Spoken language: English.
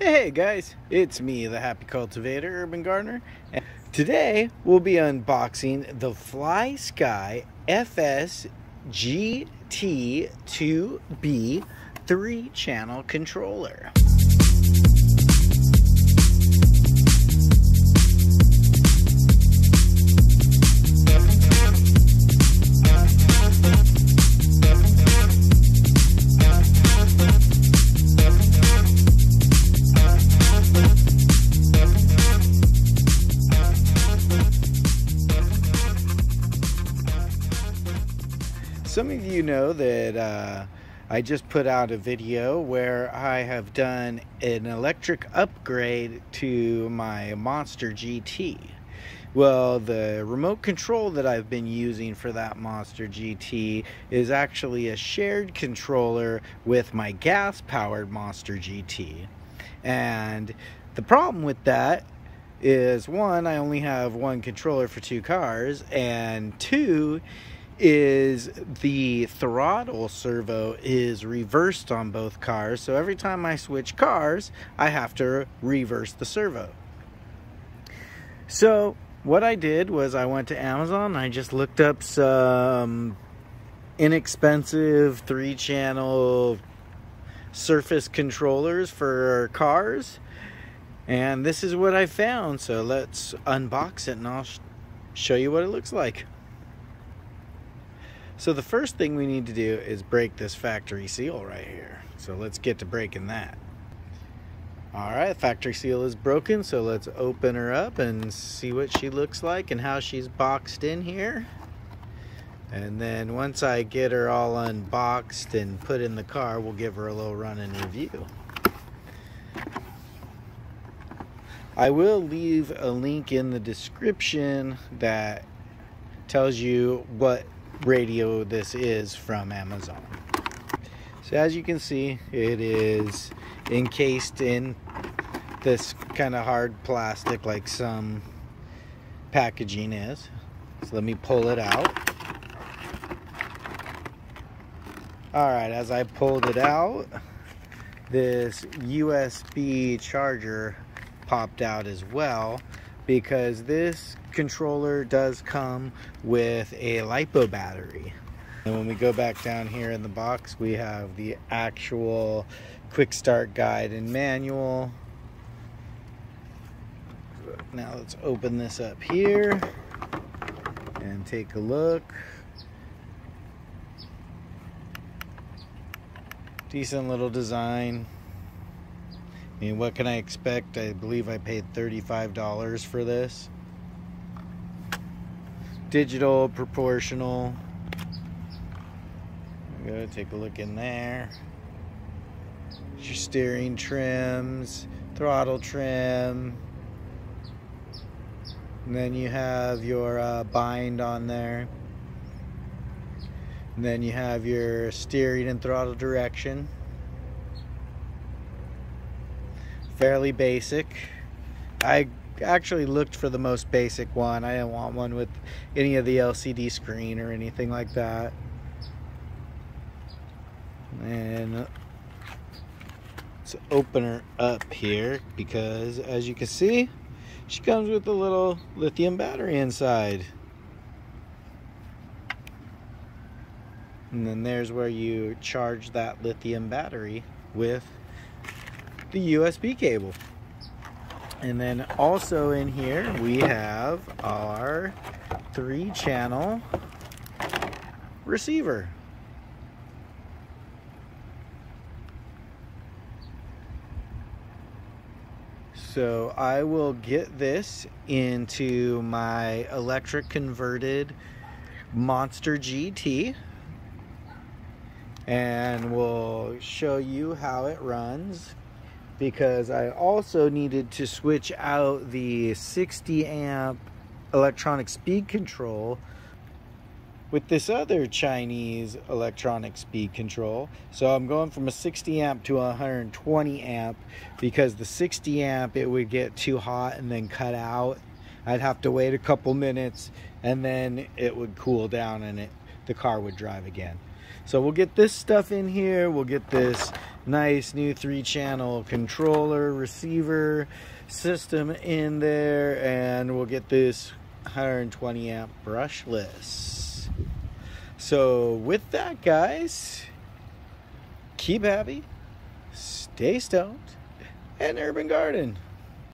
Hey guys, it's me, the Happy Cultivator, Urban Gardener, and today we'll be unboxing the FlySky FS GT2B 3-channel controller. Some of you know that I just put out a video where I have done an electric upgrade to my Monster GT. Well, the remote control that I've been using for that Monster GT is actually a shared controller with my gas-powered Monster GT. And the problem with that is, one, I only have one controller for two cars, and two, is the throttle servo is reversed on both cars, so every time I switch cars I have to reverse the servo. So what I did was I went to Amazon and I just looked up some inexpensive 3-channel surface controllers for cars, and this is what I found. So let's unbox it and I'll show you what it looks like. So the first thing we need to do is break this factory seal right here. So let's get to breaking that. Alright, factory seal is broken, so let's open her up and see what she looks like and how she's boxed in here. And then once I get her all unboxed and put in the car, we'll give her a little run and review. I will leave a link in the description that tells you what radio this is from Amazon. So as you can see, it is encased in this kind of hard plastic like some packaging is. So let me pull it out. Alright, as I pulled it out, this USB charger popped out as well, because this controller does come with a LiPo battery. And when we go back down here in the box, we have the actual quick start guide and manual. Now let's open this up here and take a look. Decent little design. I mean, what can I expect? I believe I paid $35 for this. Digital, proportional. I'm gonna take a look in there. Your steering trims, throttle trim, and then you have your bind on there. And then you have your steering and throttle direction. Fairly basic. I actually looked for the most basic one. I didn't want one with any of the LCD screen or anything like that. And let's open her up here, because as you can see, she comes with a little lithium battery inside. And then there's where you charge that lithium battery with the USB cable. And then also in here we have our 3-channel receiver. So I will get this into my electric converted Monster GT and we'll show you how it runs, because I also needed to switch out the 60 amp electronic speed control with this other Chinese electronic speed control. So I'm going from a 60 amp to a 120 amp, because the 60 amp, it would get too hot and then cut out. I'd have to wait a couple minutes and then it would cool down and the car would drive again. So we'll get this stuff in here. We'll get this nice new 3-channel controller receiver system in there, and we'll get this 120 amp brushless. So with that, guys, keep happy, stay stoned, and urban garden.